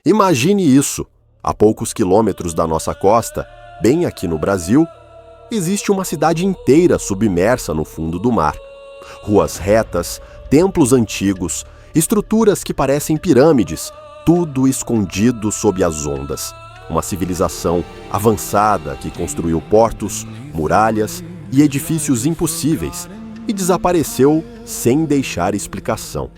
Imagine isso! A poucos quilômetros da nossa costa, bem aqui no Brasil, existe uma cidade inteira submersa no fundo do mar. Ruas retas, templos antigos, estruturas que parecem pirâmides, tudo escondido sob as ondas. Uma civilização avançada que construiu portos, muralhas e edifícios impossíveis e desapareceu sem deixar explicação.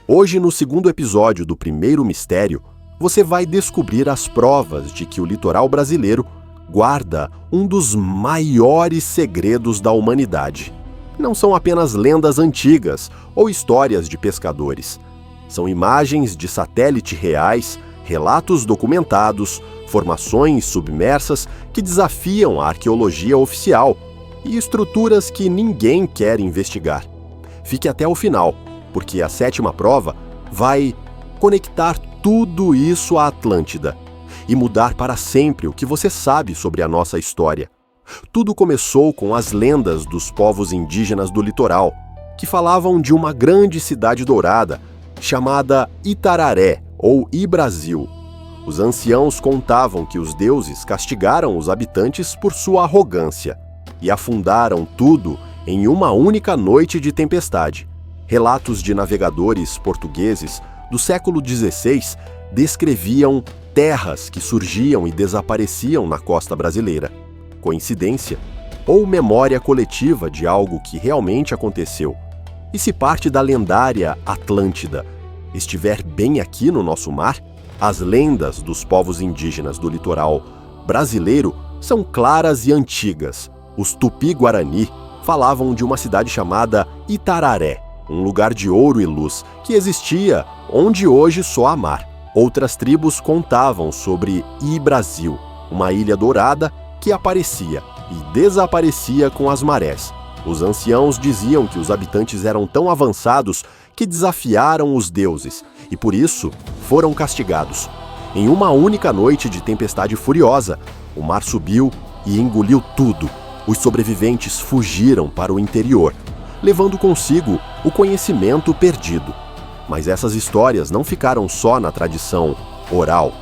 Hoje, no segundo episódio do Primeiro Mistério, você vai descobrir as provas de que o litoral brasileiro guarda um dos maiores segredos da humanidade. Não são apenas lendas antigas ou histórias de pescadores. São imagens de satélite reais, relatos documentados, formações submersas que desafiam a arqueologia oficial e estruturas que ninguém quer investigar. Fique até o final, porque a sétima prova vai conectar tudo isso à Atlântida e mudar para sempre o que você sabe sobre a nossa história. Tudo começou com as lendas dos povos indígenas do litoral, que falavam de uma grande cidade dourada, chamada Itararé, ou I-Brasil. Os anciãos contavam que os deuses castigaram os habitantes por sua arrogância e afundaram tudo em uma única noite de tempestade. Relatos de navegadores portugueses do século XVI descreviam terras que surgiam e desapareciam na costa brasileira. Coincidência? Ou memória coletiva de algo que realmente aconteceu? E se parte da lendária Atlântida estiver bem aqui no nosso mar, as lendas dos povos indígenas do litoral brasileiro são claras e antigas. Os Tupi-Guarani falavam de uma cidade chamada Itararé, um lugar de ouro e luz que existia onde hoje só há mar. Outras tribos contavam sobre I-Brasil, uma ilha dourada que aparecia e desaparecia com as marés. Os anciãos diziam que os habitantes eram tão avançados que desafiaram os deuses e por isso foram castigados. Em uma única noite de tempestade furiosa, o mar subiu e engoliu tudo. Os sobreviventes fugiram para o interior, levando consigo o conhecimento perdido. Mas essas histórias não ficaram só na tradição oral.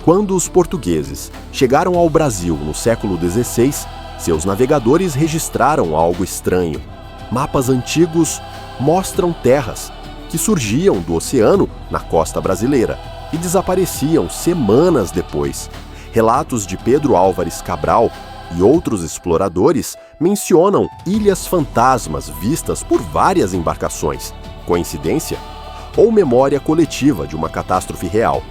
Quando os portugueses chegaram ao Brasil no século XVI, seus navegadores registraram algo estranho. Mapas antigos mostram terras que surgiam do oceano na costa brasileira e desapareciam semanas depois. Relatos de Pedro Álvares Cabral e outros exploradores mencionam ilhas fantasmas vistas por várias embarcações. Coincidência? Ou memória coletiva de uma catástrofe real?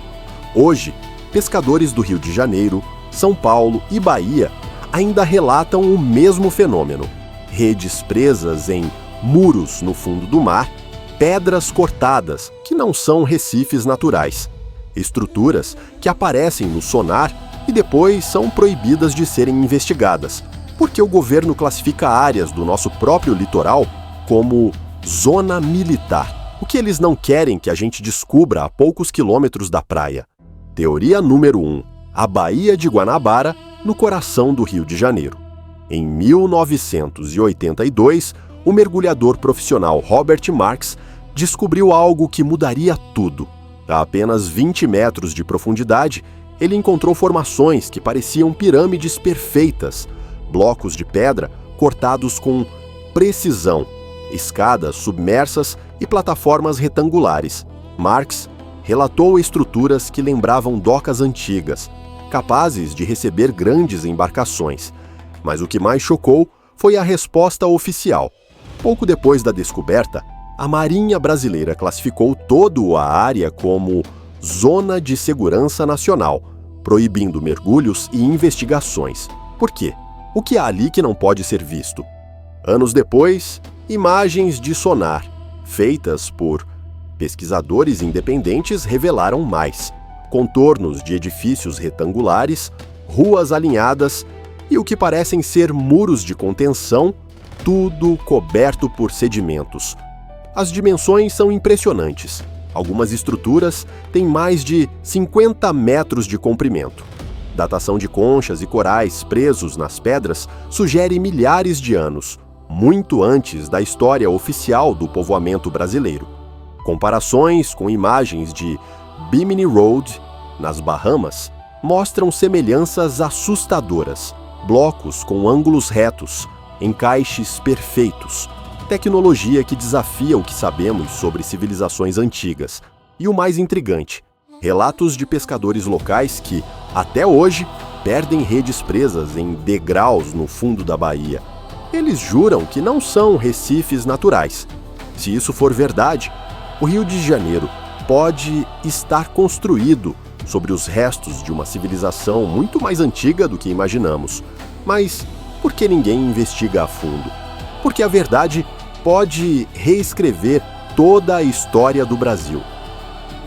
Hoje, pescadores do Rio de Janeiro, São Paulo e Bahia ainda relatam o mesmo fenômeno. Redes presas em muros no fundo do mar, pedras cortadas que não são recifes naturais, estruturas que aparecem no sonar e depois são proibidas de serem investigadas, porque o governo classifica áreas do nosso próprio litoral como zona militar, o que eles não querem que a gente descubra a poucos quilômetros da praia. Teoria número 1. A Baía de Guanabara, no coração do Rio de Janeiro. Em 1982, o mergulhador profissional Robert Marks descobriu algo que mudaria tudo. A apenas 20 metros de profundidade, ele encontrou formações que pareciam pirâmides perfeitas, blocos de pedra cortados com precisão, escadas submersas e plataformas retangulares. Marks relatou estruturas que lembravam docas antigas, capazes de receber grandes embarcações. Mas o que mais chocou foi a resposta oficial. Pouco depois da descoberta, a Marinha Brasileira classificou toda a área como Zona de Segurança Nacional, proibindo mergulhos e investigações. Por quê? O que há ali que não pode ser visto? Anos depois, imagens de sonar, feitas por pesquisadores independentes, revelaram mais. Contornos de edifícios retangulares, ruas alinhadas e o que parecem ser muros de contenção, tudo coberto por sedimentos. As dimensões são impressionantes. Algumas estruturas têm mais de 50 metros de comprimento. Datação de conchas e corais presos nas pedras sugere milhares de anos, muito antes da história oficial do povoamento brasileiro. Comparações com imagens de Bimini Road nas Bahamas, mostram semelhanças assustadoras. Blocos com ângulos retos, encaixes perfeitos, tecnologia que desafia o que sabemos sobre civilizações antigas. E o mais intrigante, relatos de pescadores locais que, até hoje, perdem redes presas em degraus no fundo da baía. Eles juram que não são recifes naturais. Se isso for verdade, o Rio de Janeiro pode estar construído sobre os restos de uma civilização muito mais antiga do que imaginamos. Mas por que ninguém investiga a fundo? Porque a verdade pode reescrever toda a história do Brasil.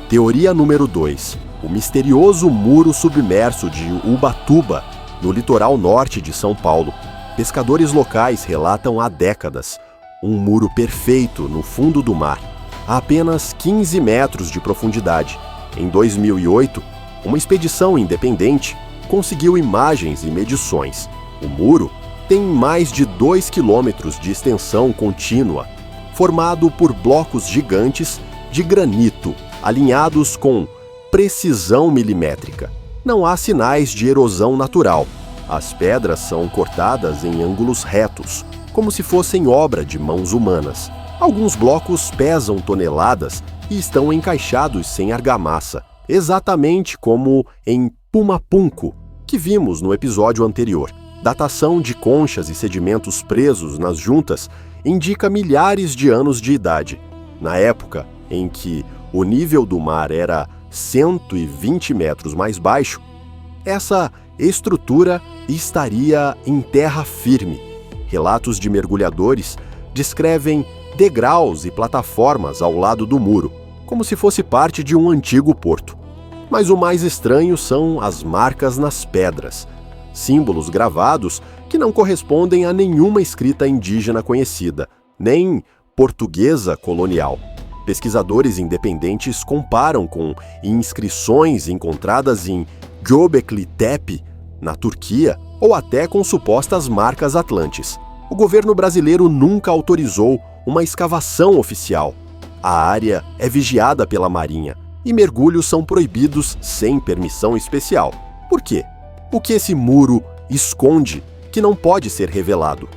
Teoria número 2. O misterioso muro submerso de Ubatuba, no litoral norte de São Paulo. Pescadores locais relatam há décadas um muro perfeito no fundo do mar, a apenas 15 metros de profundidade. Em 2008, uma expedição independente conseguiu imagens e medições. O muro tem mais de 2 quilômetros de extensão contínua, formado por blocos gigantes de granito, alinhados com precisão milimétrica. Não há sinais de erosão natural. As pedras são cortadas em ângulos retos, como se fossem obra de mãos humanas. Alguns blocos pesam toneladas e estão encaixados sem argamassa, exatamente como em Pumapunku, que vimos no episódio anterior. Datação de conchas e sedimentos presos nas juntas indica milhares de anos de idade. Na época em que o nível do mar era 120 metros mais baixo, essa estrutura estaria em terra firme. Relatos de mergulhadores descrevem degraus e plataformas ao lado do muro, como se fosse parte de um antigo porto. Mas o mais estranho são as marcas nas pedras, símbolos gravados que não correspondem a nenhuma escrita indígena conhecida, nem portuguesa colonial. Pesquisadores independentes comparam com inscrições encontradas em Göbekli Tepe, na Turquia, ou até com supostas marcas atlantes. O governo brasileiro nunca autorizou uma escavação oficial. A área é vigiada pela Marinha e mergulhos são proibidos sem permissão especial. Por quê? O que esse muro esconde que não pode ser revelado?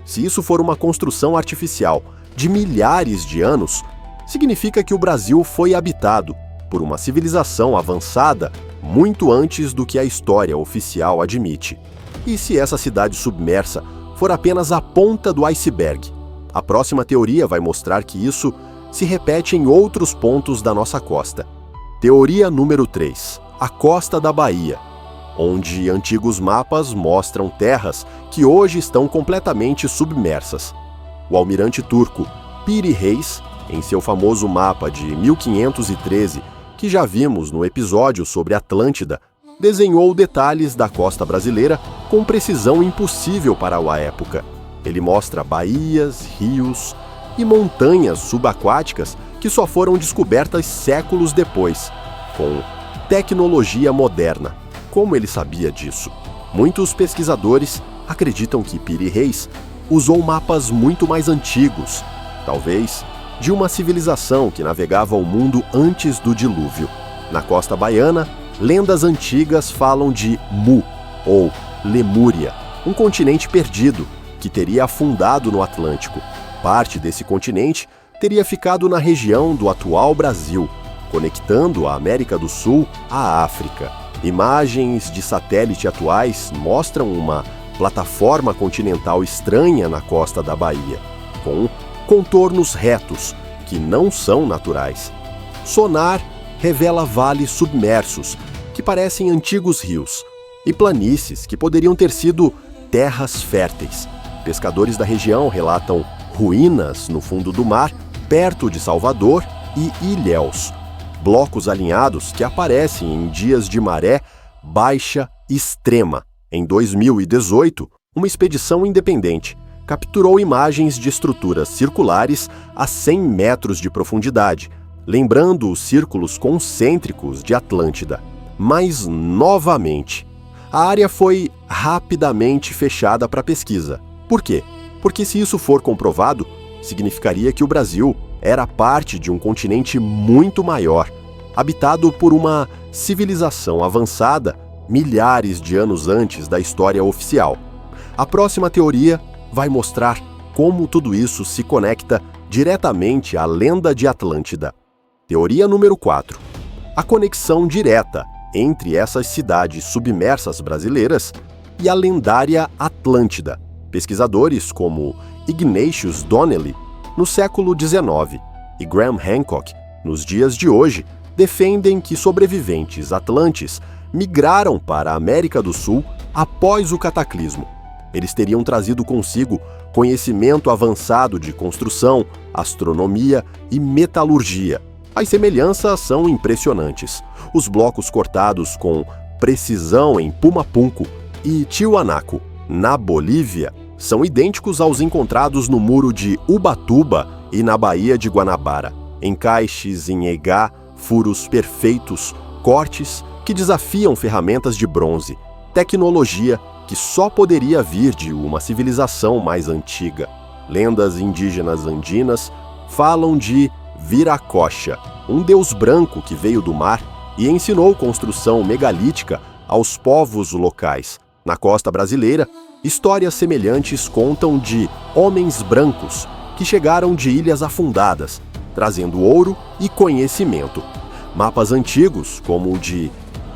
Se isso for uma construção artificial de milhares de anos, significa que o Brasil foi habitado por uma civilização avançada muito antes do que a história oficial admite. E se essa cidade submersa for apenas a ponta do iceberg? A próxima teoria vai mostrar que isso se repete em outros pontos da nossa costa. Teoria número 3. A costa da Bahia, onde antigos mapas mostram terras que hoje estão completamente submersas. O almirante turco Piri Reis, em seu famoso mapa de 1513, que já vimos no episódio sobre Atlântida, desenhou detalhes da costa brasileira com precisão impossível para a época. Ele mostra baías, rios e montanhas subaquáticas que só foram descobertas séculos depois, com tecnologia moderna. Como ele sabia disso? Muitos pesquisadores acreditam que Piri Reis usou mapas muito mais antigos, talvez de uma civilização que navegava o mundo antes do dilúvio. Na costa baiana, lendas antigas falam de Mu, ou Lemúria, um continente perdido que teria afundado no Atlântico. Parte desse continente teria ficado na região do atual Brasil, conectando a América do Sul à África. Imagens de satélite atuais mostram uma plataforma continental estranha na costa da Bahia, com contornos retos que não são naturais. Sonar revela vales submersos que parecem antigos rios e planícies que poderiam ter sido terras férteis. Pescadores da região relatam ruínas no fundo do mar, perto de Salvador e Ilhéus. Blocos alinhados que aparecem em dias de maré baixa extrema. Em 2018, uma expedição independente capturou imagens de estruturas circulares a 100 metros de profundidade, lembrando os círculos concêntricos de Atlântida. Mas, novamente, a área foi rapidamente fechada para pesquisa. Por quê? Porque se isso for comprovado, significaria que o Brasil era parte de um continente muito maior, habitado por uma civilização avançada milhares de anos antes da história oficial. A próxima teoria vai mostrar como tudo isso se conecta diretamente à lenda de Atlântida. Teoria número 4. A conexão direta entre essas cidades submersas brasileiras e a lendária Atlântida. Pesquisadores como Ignatius Donnelly, no século XIX, e Graham Hancock, nos dias de hoje, defendem que sobreviventes atlantes migraram para a América do Sul após o cataclismo. Eles teriam trazido consigo conhecimento avançado de construção, astronomia e metalurgia. As semelhanças são impressionantes. Os blocos cortados com precisão em Pumapunco e Tiwanaku, na Bolívia, são idênticos aos encontrados no muro de Ubatuba e na Baía de Guanabara. Encaixes em egá, furos perfeitos, cortes que desafiam ferramentas de bronze, tecnologia que só poderia vir de uma civilização mais antiga. Lendas indígenas andinas falam de Viracocha, um deus branco que veio do mar e ensinou construção megalítica aos povos locais. Na costa brasileira, histórias semelhantes contam de homens brancos que chegaram de ilhas afundadas, trazendo ouro e conhecimento. Mapas antigos, como o de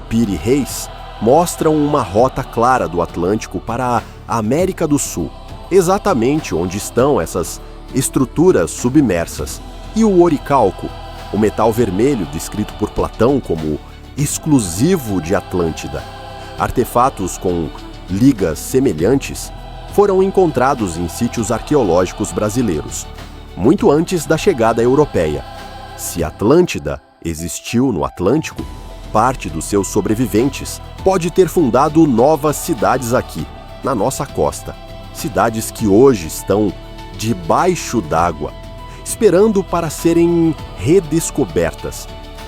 Piri Reis, mostram uma rota clara do Atlântico para a América do Sul, exatamente onde estão essas estruturas submersas. E o oricalco, o metal vermelho descrito por Platão como exclusivo de Atlântida. Artefatos com ligas semelhantes foram encontrados em sítios arqueológicos brasileiros, muito antes da chegada europeia. Se Atlântida existiu no Atlântico, parte dos seus sobreviventes pode ter fundado novas cidades aqui, na nossa costa. Cidades que hoje estão debaixo d'água, esperando para serem redescobertas.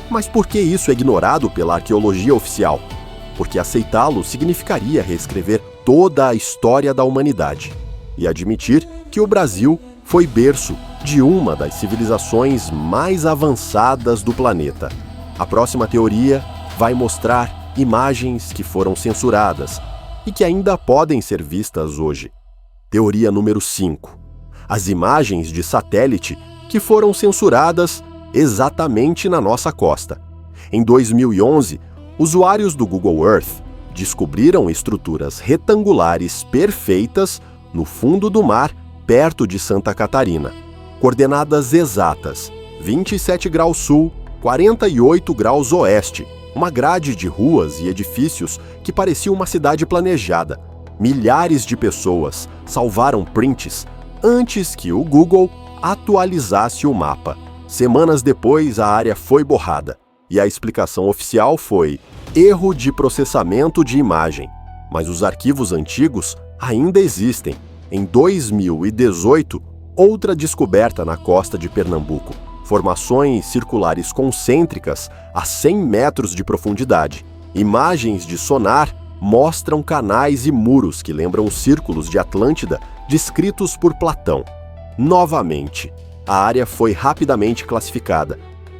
Mas por que isso é ignorado pela arqueologia oficial? Porque aceitá-lo significaria reescrever toda a história da humanidade e admitir que o Brasil foi berço de uma das civilizações mais avançadas do planeta. A próxima teoria vai mostrar imagens que foram censuradas e que ainda podem ser vistas hoje. Teoria número 5. As imagens de satélite que foram censuradas exatamente na nossa costa. Em 2011, usuários do Google Earth descobriram estruturas retangulares perfeitas no fundo do mar, perto de Santa Catarina. Coordenadas exatas: 27 graus sul, 48 graus oeste. Uma grade de ruas e edifícios que parecia uma cidade planejada. Milhares de pessoas salvaram prints antes que o Google atualizasse o mapa. Semanas depois, a área foi borrada. E a explicação oficial foi erro de processamento de imagem. Mas os arquivos antigos ainda existem. Em 2018, outra descoberta na costa de Pernambuco. Formações circulares concêntricas a 100 metros de profundidade. Imagens de sonar mostram canais e muros que lembram os círculos de Atlântida descritos por Platão. Novamente, a área foi rapidamente classificada.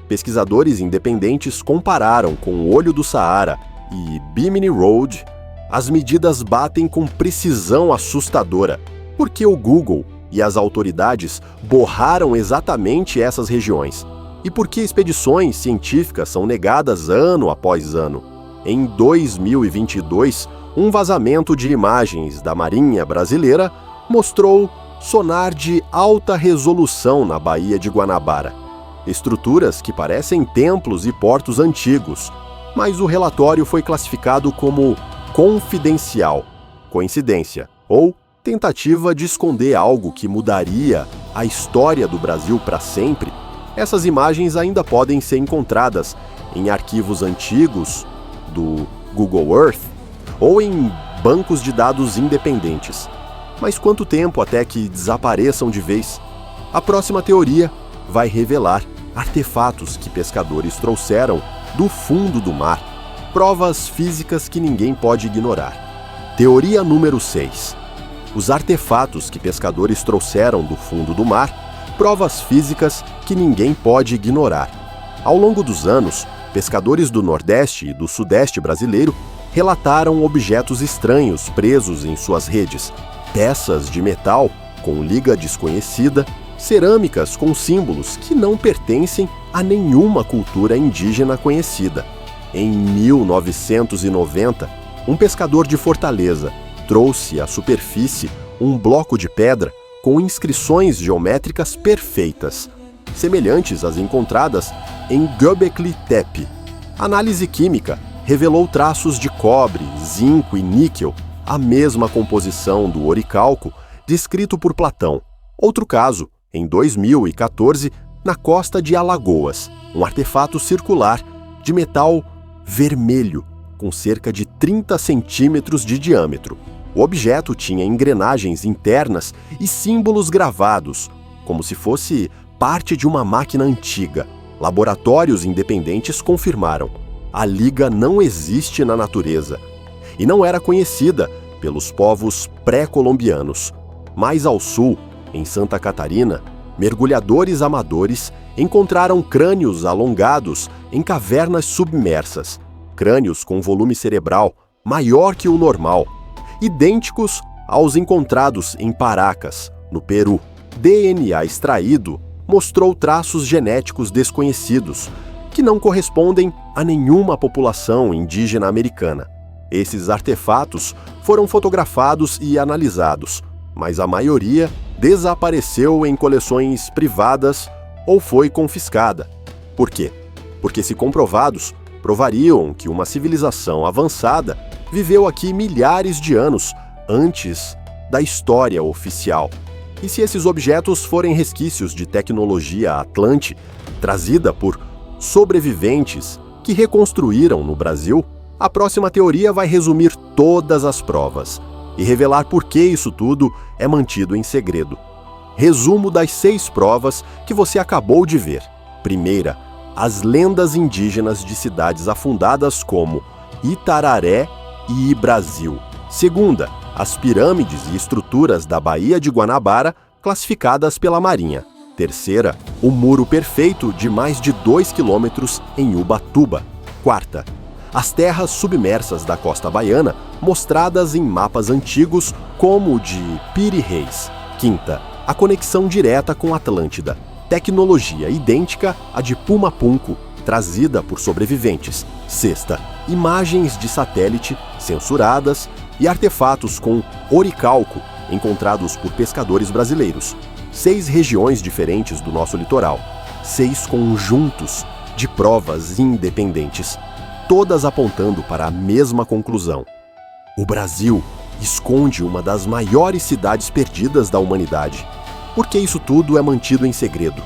Pesquisadores independentes compararam com o Olho do Saara e Bimini Road. As medidas batem com precisão assustadora. Por que o Google e as autoridades borraram exatamente essas regiões? E por que expedições científicas são negadas ano após ano? Em 2022, um vazamento de imagens da Marinha Brasileira mostrou sonar de alta resolução na Baía de Guanabara. Estruturas que parecem templos e portos antigos, mas o relatório foi classificado como confidencial. Coincidência ou tentativa de esconder algo que mudaria a história do Brasil para sempre? Essas imagens ainda podem ser encontradas em arquivos antigos do Google Earth ou em bancos de dados independentes. Mas quanto tempo até que desapareçam de vez? A próxima teoria vai revelar artefatos que pescadores trouxeram do fundo do mar, provas físicas que ninguém pode ignorar. Teoria número 6. Os artefatos que pescadores trouxeram do fundo do mar, provas físicas que ninguém pode ignorar. Ao longo dos anos, pescadores do Nordeste e do Sudeste brasileiro relataram objetos estranhos presos em suas redes, peças de metal com liga desconhecida, cerâmicas com símbolos que não pertencem a nenhuma cultura indígena conhecida. Em 1990, um pescador de Fortaleza trouxe à superfície um bloco de pedra com inscrições geométricas perfeitas, semelhantes às encontradas em Göbekli Tepe. Análise química revelou traços de cobre, zinco e níquel, a mesma composição do oricalco descrito por Platão. Outro caso, em 2014, na costa de Alagoas, um artefato circular de metal vermelho, com cerca de 30 centímetros de diâmetro. O objeto tinha engrenagens internas e símbolos gravados, como se fosse parte de uma máquina antiga. Laboratórios independentes confirmaram: a liga não existe na natureza e não era conhecida pelos povos pré-colombianos. Mais ao sul, em Santa Catarina, mergulhadores amadores encontraram crânios alongados em cavernas submersas, crânios com volume cerebral maior que o normal, idênticos aos encontrados em Paracas, no Peru. DNA extraído mostrou traços genéticos desconhecidos, que não correspondem a nenhuma população indígena americana. Esses artefatos foram fotografados e analisados, mas a maioria desapareceu em coleções privadas ou foi confiscada. Por quê? Porque, se comprovados, provariam que uma civilização avançada viveu aqui milhares de anos antes da história oficial. E se esses objetos forem resquícios de tecnologia atlante, trazida por sobreviventes que reconstruíram no Brasil, a próxima teoria vai resumir todas as provas e revelar por que isso tudo é mantido em segredo. Resumo das 6 provas que você acabou de ver. Primeira, as lendas indígenas de cidades afundadas como Itararé e Brasil. Segunda, as pirâmides e estruturas da Baía de Guanabara classificadas pela Marinha. Terceira, o muro perfeito de mais de 2 quilômetros em Ubatuba. Quarta, as terras submersas da costa baiana mostradas em mapas antigos como o de Piri Reis. Quinta, a conexão direta com Atlântida, tecnologia idêntica à de Pumapunku, trazida por sobreviventes. Sexta, imagens de satélite censuradas e artefatos com oricalco encontrados por pescadores brasileiros. 6 regiões diferentes do nosso litoral, 6 conjuntos de provas independentes, todas apontando para a mesma conclusão. O Brasil esconde uma das maiores cidades perdidas da humanidade. Por que isso tudo é mantido em segredo?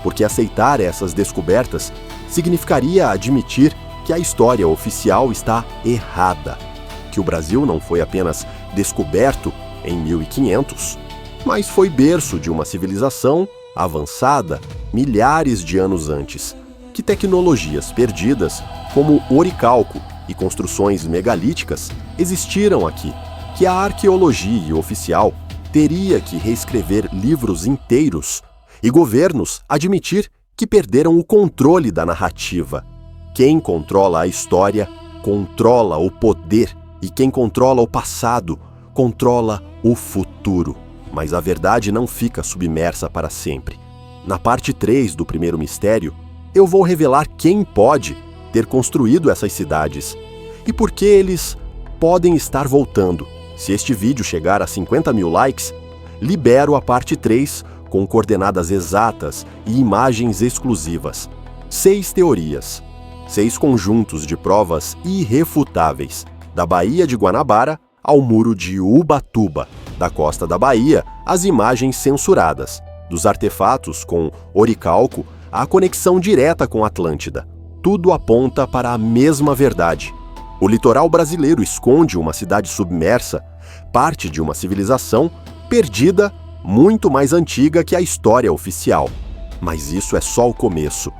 Porque aceitar essas descobertas significaria admitir que a história oficial está errada, que o Brasil não foi apenas descoberto em 1500, mas foi berço de uma civilização avançada milhares de anos antes, que tecnologias perdidas, como oricalco e construções megalíticas, existiram aqui, que a arqueologia oficial teria que reescrever livros inteiros e governos admitir que perderam o controle da narrativa. Quem controla a história controla o poder, e quem controla o passado controla o futuro. Mas a verdade não fica submersa para sempre. Na parte 3 do primeiro mistério, eu vou revelar quem pode ter construído essas cidades e por que eles podem estar voltando. Se este vídeo chegar a 50 mil likes, libero a parte 3 com coordenadas exatas e imagens exclusivas. 6 teorias, 6 conjuntos de provas irrefutáveis, da Baía de Guanabara ao Muro de Ubatuba, da costa da Bahia às imagens censuradas, dos artefatos com oricalco à conexão direta com Atlântida. Tudo aponta para a mesma verdade. O litoral brasileiro esconde uma cidade submersa, parte de uma civilização perdida, muito mais antiga que a história oficial. Mas isso é só o começo.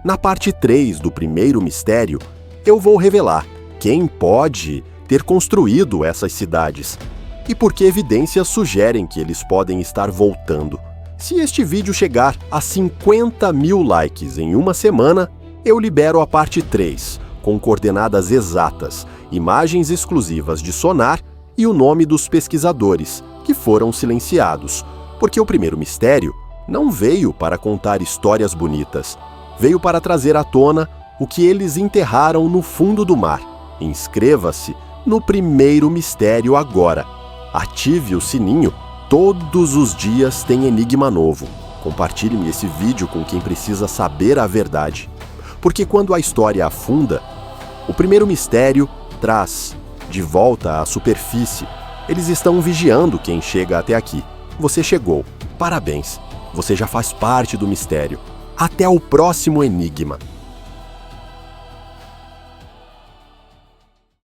Na parte 3 do primeiro mistério, eu vou revelar quem pode ter construído essas cidades e por que evidências sugerem que eles podem estar voltando. Se este vídeo chegar a 50 mil likes em uma semana, eu libero a parte 3, com coordenadas exatas, imagens exclusivas de sonar e o nome dos pesquisadores, que foram silenciados, porque o primeiro mistério não veio para contar histórias bonitas, veio para trazer à tona o que eles enterraram no fundo do mar. Inscreva-se no primeiro mistério agora. Ative o sininho. Todos os dias tem enigma novo. Compartilhe esse vídeo com quem precisa saber a verdade. Porque quando a história afunda, o primeiro mistério traz de volta à superfície. Eles estão vigiando quem chega até aqui. Você chegou. Parabéns. Você já faz parte do mistério. Até o próximo enigma.